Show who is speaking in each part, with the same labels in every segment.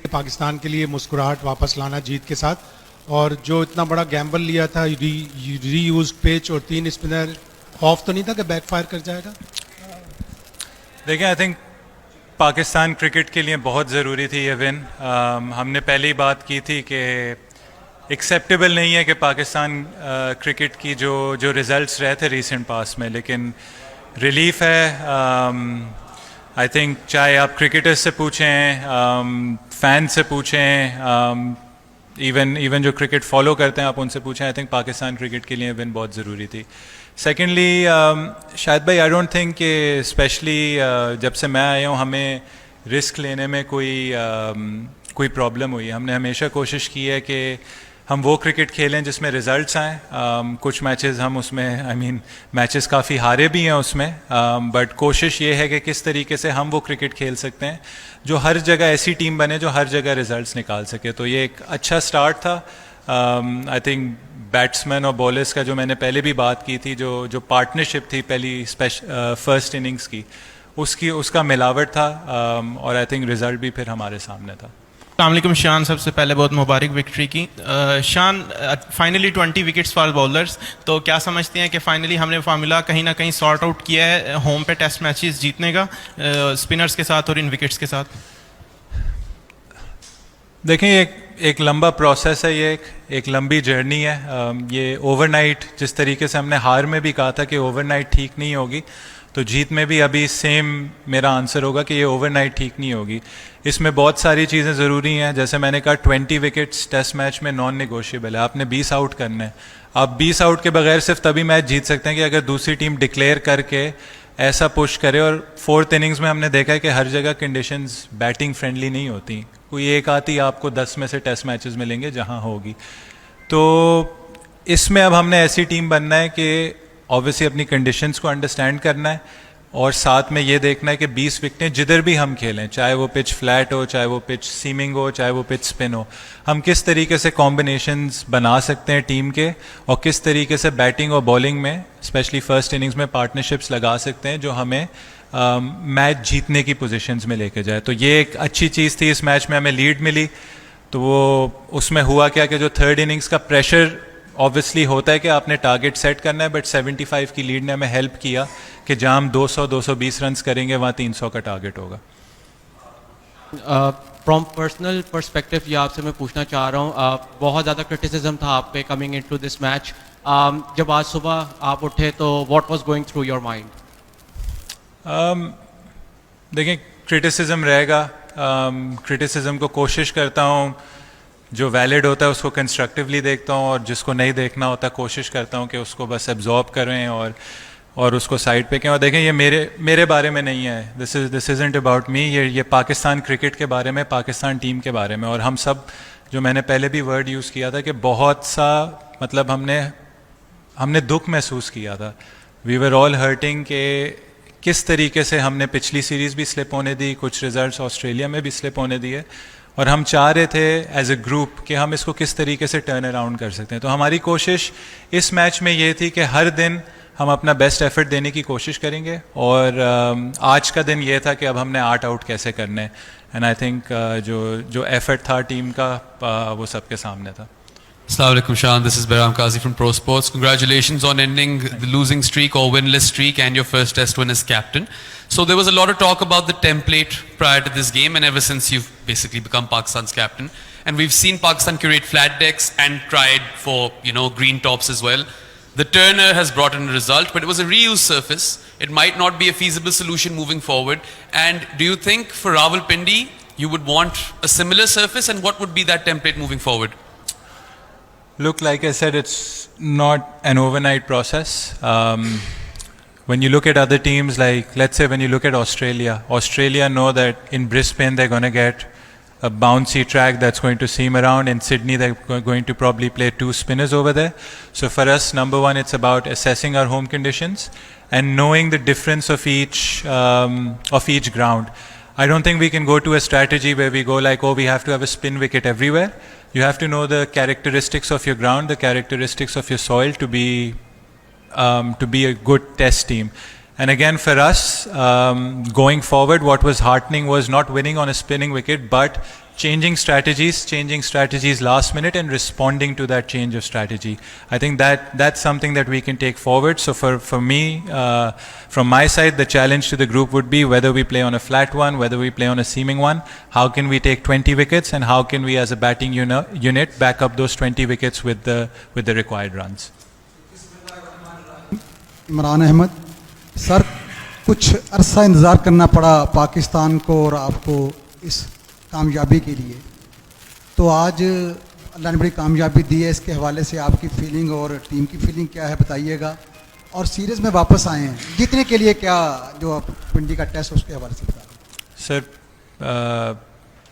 Speaker 1: पाकिस्तान के लिए मुस्कुराहट वापस लाना जीत के साथ, और जो इतना बड़ा गैम्बल लिया था, रीयूज्ड पिच और 3 स्पिनर, खौफ तो नहीं था कि बैकफायर कर जाएगा?
Speaker 2: देखिए, आई थिंक पाकिस्तान क्रिकेट के लिए बहुत ज़रूरी थी ये विन। हमने पहले ही बात की थी कि एक्सेप्टेबल नहीं है कि पाकिस्तान क्रिकेट की जो रिज़ल्ट्स रहे थे रीसेंट पास में, लेकिन रिलीफ है। आई थिंक चाहे आप क्रिकेटर्स से पूछें, फैन से पूछें, इवन जो क्रिकेट फॉलो करते हैं आप उनसे पूछें, आई थिंक पाकिस्तान क्रिकेट के लिए विन बहुत ज़रूरी थी। सेकेंडली, शायद भाई, आई डोंट थिंक कि स्पेशली जब से मैं आया हूँ हमें रिस्क लेने में कोई प्रॉब्लम हुई। हमने हमेशा कोशिश की है कि हम वो क्रिकेट खेलें जिसमें रिजल्ट्स आएँ। कुछ मैचेस हम उसमें मैचेस काफ़ी हारे भी हैं उसमें, बट कोशिश ये है कि किस तरीके से हम वो क्रिकेट खेल सकते हैं जो हर जगह ऐसी टीम बने जो हर जगह रिजल्ट्स निकाल सके। तो ये एक अच्छा स्टार्ट था। आई थिंक बैट्समैन और बॉलर्स का जो मैंने पहले भी बात की थी, जो पार्टनरशिप थी पहली फर्स्ट इनिंग्स की, उसका मिलावट था, और आई थिंक रिजल्ट भी फिर हमारे सामने था।
Speaker 3: अस्सलामुअलैकुम शान, सबसे पहले बहुत मुबारक विक्ट्री की। शान, फाइनली 20 विकेट्स फॉर बॉलर्स, तो क्या समझते हैं कि फाइनली हमने फार्मूला कहीं ना कहीं सॉर्ट आउट किया है होम पे टेस्ट मैचेस जीतने का, स्पिनर्स के साथ और इन विकेट्स के साथ?
Speaker 2: देखें, एक लंबा प्रोसेस है, ये एक लंबी जर्नी है। ये ओवरनाइट, जिस तरीके से हमने हार में भी कहा था कि ओवरनाइट ठीक नहीं होगी, तो जीत में भी अभी सेम मेरा आंसर होगा कि ये ओवरनाइट ठीक नहीं होगी। इसमें बहुत सारी चीज़ें ज़रूरी हैं। जैसे मैंने कहा, 20 विकेट्स टेस्ट मैच में नॉन नेगोशिएबल है। आपने 20 आउट करना है। आप 20 आउट के बगैर सिर्फ तभी मैच जीत सकते हैं कि अगर दूसरी टीम डिक्लेयर करके ऐसा पुश करे। और 4th इनिंग्स में हमने देखा है कि हर जगह कंडीशंस बैटिंग फ्रेंडली नहीं होती। कोई एक आती आपको 10 में से टेस्ट मैचेस मिलेंगे जहां होगी। तो इसमें अब हमने ऐसी टीम बनना है कि ऑब्वियसली अपनी कंडीशंस को अंडरस्टैंड करना है, और साथ में ये देखना है कि 20 विकेटें जिधर भी हम खेलें, चाहे वो पिच फ्लैट हो, चाहे वो पिच सीमिंग हो, चाहे वो पिच स्पिन हो, हम किस तरीके से कॉम्बिनेशंस बना सकते हैं टीम के, और किस तरीके से बैटिंग और बॉलिंग में स्पेशली फर्स्ट इनिंग्स में पार्टनरशिप्स लगा सकते हैं जो हमें मैच जीतने की पोजीशंस में लेके जाए। तो ये एक अच्छी चीज़ थी। इस मैच में हमें लीड मिली, तो वो उसमें हुआ क्या कि जो 3rd इनिंग्स का प्रेशर ऑब्वियसली होता है कि आपने टारगेट सेट करना है, बट 75 की लीड ने हमें हेल्प किया कि जहाँ हम 200-220 रन करेंगे वहाँ 300 का टारगेट होगा।
Speaker 4: फ्रॉम पर्सनल पर्सपेक्टिव ये आपसे मैं पूछना चाह रहा हूँ, बहुत ज़्यादा क्रिटिसिज्म था आप पे कमिंग इनटू दिस मैच। जब आज सुबह आप उठे तो what was going through your mind?
Speaker 2: देखिए, क्रिटिसिज्म रहेगा। क्रिटिसिज्म को कोशिश करता हूँ जो वैलिड होता है उसको कंस्ट्रक्टिवली देखता हूँ, और जिसको नहीं देखना होता कोशिश करता हूँ कि उसको बस एब्जॉर्ब करें और उसको साइड पे करें। और देखें, ये मेरे बारे में नहीं है। This isn't about me. ये पाकिस्तान क्रिकेट के बारे में, पाकिस्तान टीम के बारे में। और हम सब, जो मैंने पहले भी वर्ड यूज़ किया था कि बहुत सा मतलब हमने दुख महसूस किया था। वी वर ऑल हर्टिंग के किस तरीके से हमने पिछली सीरीज़ भी स्लिप होने दी, कुछ रिजल्ट्स ऑस्ट्रेलिया में भी स्लिप होने दिए, और हम चाह रहे थे एज ए ग्रुप कि हम इसको किस तरीके से टर्न अराउंड कर सकते हैं। तो हमारी कोशिश इस मैच में ये थी कि हर दिन हम अपना बेस्ट एफर्ट देने की कोशिश करेंगे, और आज का दिन ये था कि अब हमने 8 आउट कैसे करने हैं। एंड आई थिंक जो एफर्ट था टीम का वो सबके सामने था।
Speaker 5: Assalamu alaikum, Shan. This is Behram Qazi from Pro Sports. Congratulations on ending the losing streak or winless streak and your first test win as captain. So there was a lot of talk about the template prior to this game, and ever since you've basically become Pakistan's captain. And we've seen Pakistan curate flat decks and tried for, green tops as well. The turner has brought in a result, but it was a reused surface. It might not be a feasible solution moving forward. And do you think for Rawalpindi, you would want a similar surface, and what would be that template moving forward?
Speaker 2: Look, like I said, it's not an overnight process. When you look at other teams, like let's say when you look at Australia know that in Brisbane they're going to get a bouncy track that's going to seam around. In Sydney they're going to probably play 2 spinners over there. So for us, number one, it's about assessing our home conditions and knowing the difference of each ground. I don't think we can go to a strategy where we go like, oh, we have to have a spin wicket everywhere. You have to know the characteristics of your ground, the characteristics of your soil to be a good test team. And again, for us, going forward, what was heartening was not winning on a spinning wicket, but changing strategies last minute and responding to that change of strategy. I think that's something that we can take forward. So for me, from my side, the challenge to the group would be whether we play on a flat one, whether we play on a seaming one, how can we take 20 wickets and how can we as a batting unit back up those 20 wickets with the required runs.
Speaker 6: Imran Ahmed sir, कुछ अरसा इंतज़ार करना पड़ा पाकिस्तान को और आपको इस कामयाबी के लिए, तो आज अल्लाह ने बड़ी कामयाबी दी है, इसके हवाले से आपकी फीलिंग और टीम की फीलिंग क्या है बताइएगा। और सीरीज़ में वापस आए हैं जीतने के लिए, क्या जो पिंडी का टेस्ट उसके हवाले से बताइए।
Speaker 2: सर,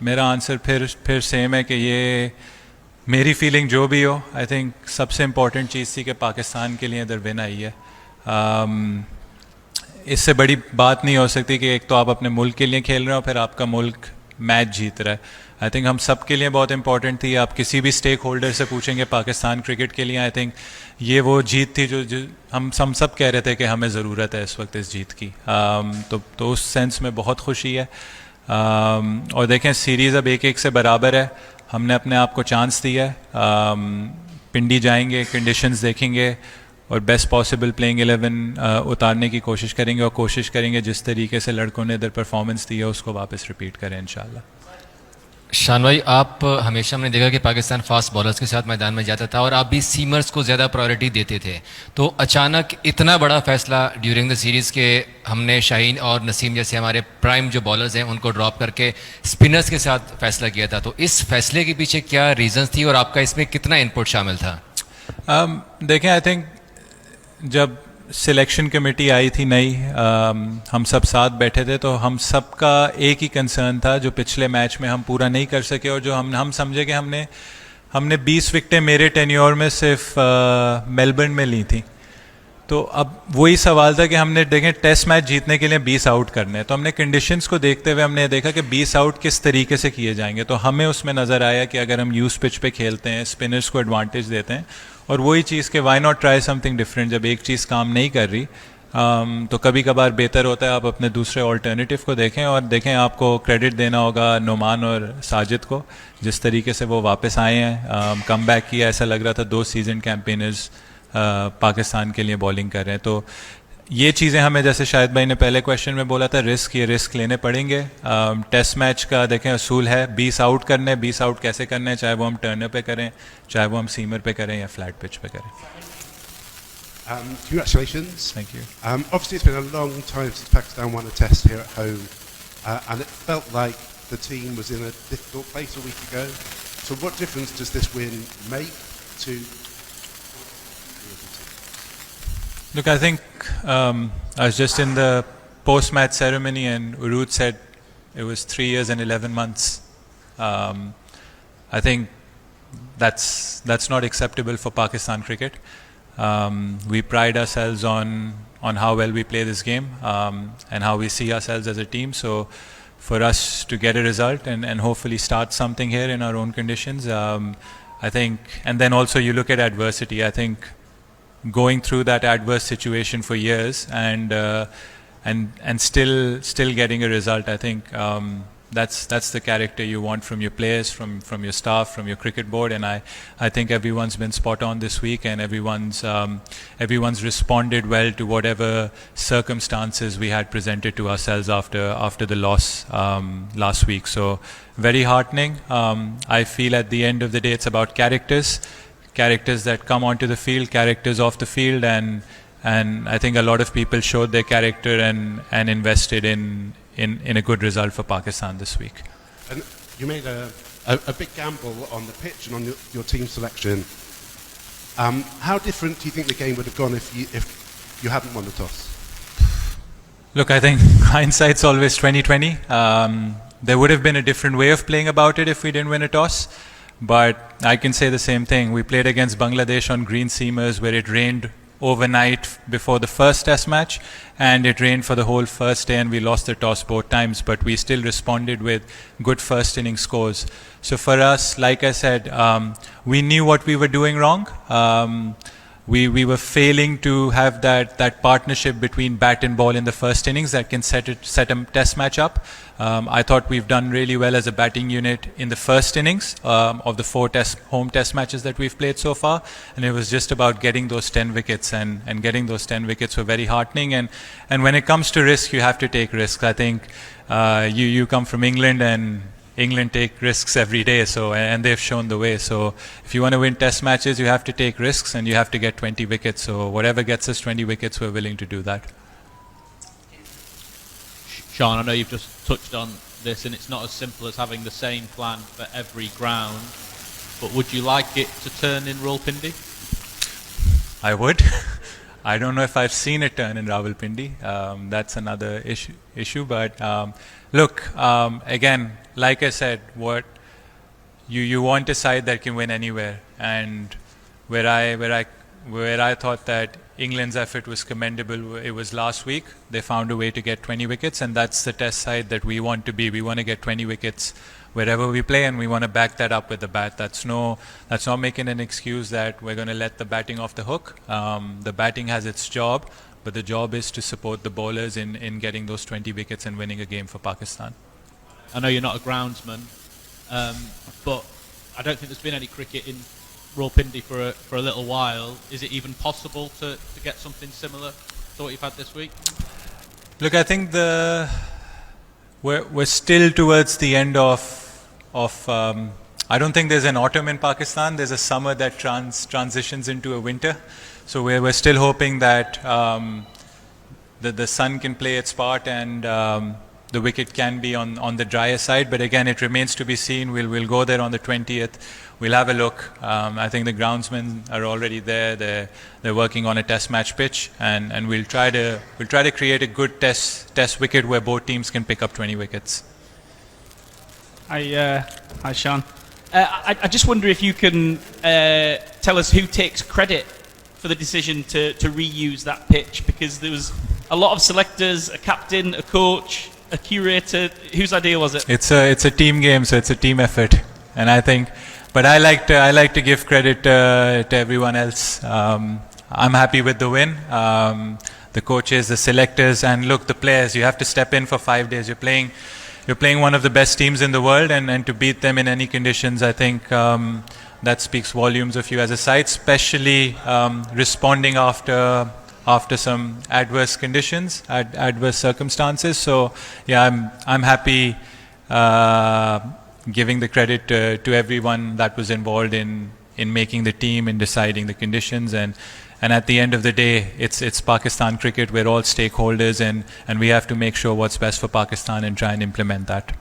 Speaker 2: मेरा आंसर फिर सेम है कि ये मेरी फीलिंग जो भी हो, आई थिंक सबसे इम्पॉर्टेंट चीज़ थी कि पाकिस्तान के लिए इधर विन आई है। इससे बड़ी बात नहीं हो सकती कि एक तो आप अपने मुल्क के लिए खेल रहे हो, फिर आपका मुल्क मैच जीत रहा है। आई थिंक हम सब के लिए बहुत इंपॉर्टेंट थी। आप किसी भी स्टेक होल्डर से पूछेंगे पाकिस्तान क्रिकेट के लिए, आई थिंक ये वो जीत थी जो हम सब कह रहे थे कि हमें ज़रूरत है इस वक्त इस जीत की। तो उस सेंस में बहुत खुशी है। और देखें, सीरीज़ अब 1-1 से बराबर है। हमने अपने आप को चांस दिया है। पिंडी जाएंगे, कंडीशंस देखेंगे और बेस्ट पॉसिबल प्लेइंग 11 उतारने की कोशिश करेंगे और कोशिश करेंगे जिस तरीके से लड़कों ने इधर परफॉर्मेंस दी है उसको वापस रिपीट करें इंशाल्लाह।
Speaker 7: शान भाई, आप हमेशा हमने देखा कि पाकिस्तान फास्ट बॉलर्स के साथ मैदान में जाता था और आप भी सीमर्स को ज़्यादा प्रायोरिटी देते थे, तो अचानक इतना बड़ा फैसला ड्यूरिंग द सीरीज़ के हमने शाहीन और नसीम जैसे हमारे प्राइम जो बॉलर्स हैं उनको ड्रॉप करके स्पिनर्स के साथ फैसला किया था, तो इस फैसले के पीछे क्या रीजंस थी और आपका इसमें कितना इनपुट शामिल था?
Speaker 2: देखें, आई थिंक जब सिलेक्शन कमेटी आई थी नई, हम सब साथ बैठे थे, तो हम सब का एक ही कंसर्न था जो पिछले मैच में हम पूरा नहीं कर सके और जो हम समझे कि हमने 20 विकेटें मेरे टेन्योर में सिर्फ मेलबर्न में ली थी। तो अब वही सवाल था कि हमने देखें टेस्ट मैच जीतने के लिए 20 आउट करने हैं, तो हमने कंडीशंस को देखते हुए हमने देखा कि 20 आउट किस तरीके से किए जाएंगे। तो हमें उसमें नज़र आया कि अगर हम यूज पिच पे खेलते हैं, स्पिनर्स को एडवांटेज देते हैं, और वही चीज़ कि why not try something different. जब एक चीज़ काम नहीं कर रही तो कभी कभार बेहतर होता है आप अपने दूसरे ऑल्टरनेटिव को देखें। और देखें, आपको क्रेडिट देना होगा नुमान और साजिद को, जिस तरीके से वो वापस आए हैं, कम बैक किया। ऐसा लग रहा था 2 सीजन कैंपेनर्स पाकिस्तान के लिए बॉलिंग कर रहे हैं। तो ये चीज़ें हमें, जैसे शाहिद भाई ने पहले क्वेश्चन में बोला था, ये रिस्क लेने पड़ेंगे। टेस्ट मैच का देखें असूल है 20 आउट करने। 20 आउट कैसे करने हैं, चाहे वो हम टर्नर पे करें, चाहे वो हम सीमर पे करें या फ्लैट पिच पे करें।
Speaker 8: Congratulations.
Speaker 2: Thank you.
Speaker 8: Obviously it's been a long time since Pakistan won a test here at home, and it felt like the team was in a difficult place a week ago. So what difference does this win make to...
Speaker 2: Look, I think I was just in the post-match ceremony and Urud said it was 3 years and 11 months. I think that's not acceptable for Pakistan cricket. We pride ourselves on how well we play this game and how we see ourselves as a team. So for us to get a result and hopefully start something here in our own conditions, I think, and then also you look at adversity. I think going through that adverse situation for years and still getting a result, I think that's the character you want from your players, from your staff, from your cricket board. And I think everyone's been spot on this week, and everyone's responded well to whatever circumstances we had presented to ourselves after the loss last week. So very heartening. I feel at the end of the day it's about characters that come onto the field, characters off the field, and I think a lot of people showed their character and invested in a good result for Pakistan this week.
Speaker 8: And you made a big gamble on the pitch and on your team selection. How different do you think the game would have gone if you hadn't won the toss?
Speaker 2: Look, I think hindsight's always 20/20. There would have been a different way of playing about it if we didn't win a toss. But I can say the same thing. We played against Bangladesh on green seamers where it rained overnight before the first test match, and it rained for the whole first day, and we lost the toss both times, but we still responded with good first inning scores. So for us, like I said, we knew what we were doing wrong. we were failing to have that partnership between bat and ball in the first innings that can set a test match up. I thought we've done really well as a batting unit in the first innings of the 4 home test matches that we've played so far, and it was just about getting those 10 wickets, and getting those 10 wickets were very heartening. And when it comes to risk, you have to take risks. I think you come from England, and England take risks every day, and they've shown the way. So if you want to win test matches, you have to take risks, and you have to get 20 wickets. So whatever gets us 20 wickets, we're willing to do that.
Speaker 9: Sean, I know you've just touched on this, and it's not as simple as having the same plan for every ground, but would you like it to turn in Rawalpindi?
Speaker 2: I would. I don't know if I've seen it turn in Rawalpindi. That's another issue. But look, again, like I said, what you want a side that can win anywhere, and where I thought that England's effort was commendable, it was last week. They found a way to get 20 wickets, and that's the test side that we want to be. We want to get 20 wickets wherever we play, and we want to back that up with the bat. That's not making an excuse that we're going to let the batting off the hook. The batting has its job, but the job is to support the bowlers in getting those 20 wickets and winning a game for Pakistan.
Speaker 9: I know you're not a groundsman, but I don't think there's been any cricket in Rawalpindi for a little while. Is it even possible to get something similar to what you've had this week?
Speaker 2: Look, I think we're still towards the end of I don't think there's an autumn in Pakistan. There's a summer that transitions into a winter. So we're still hoping that the sun can play its part, and the wicket can be on the drier side. But again, it remains to be seen. We'll go there on the 20th. We'll have a look. I think the groundsmen are already there. They're working on a test match pitch, and we'll try to create a good test wicket where both teams can pick up 20 wickets.
Speaker 10: Hi, Shan. I just wonder if you can tell us who takes credit for the decision to reuse that pitch, because there was a lot of selectors, a captain, a coach, a curator. Whose idea was it?
Speaker 2: It's a team game, so it's a team effort, and I think. But I like to give credit to everyone else. I'm happy with the win. The coaches, the selectors, and look, the players. You have to step in for 5 days. You're playing one of the best teams in the world, and to beat them in any conditions, I think that speaks volumes of you as a side, especially responding after some adverse conditions, adverse circumstances. So yeah, I'm happy giving the credit to everyone that was involved in making the team, in deciding the conditions, and at the end of the day, it's Pakistan cricket. We're all stakeholders, and we have to make sure what's best for Pakistan and try and implement that.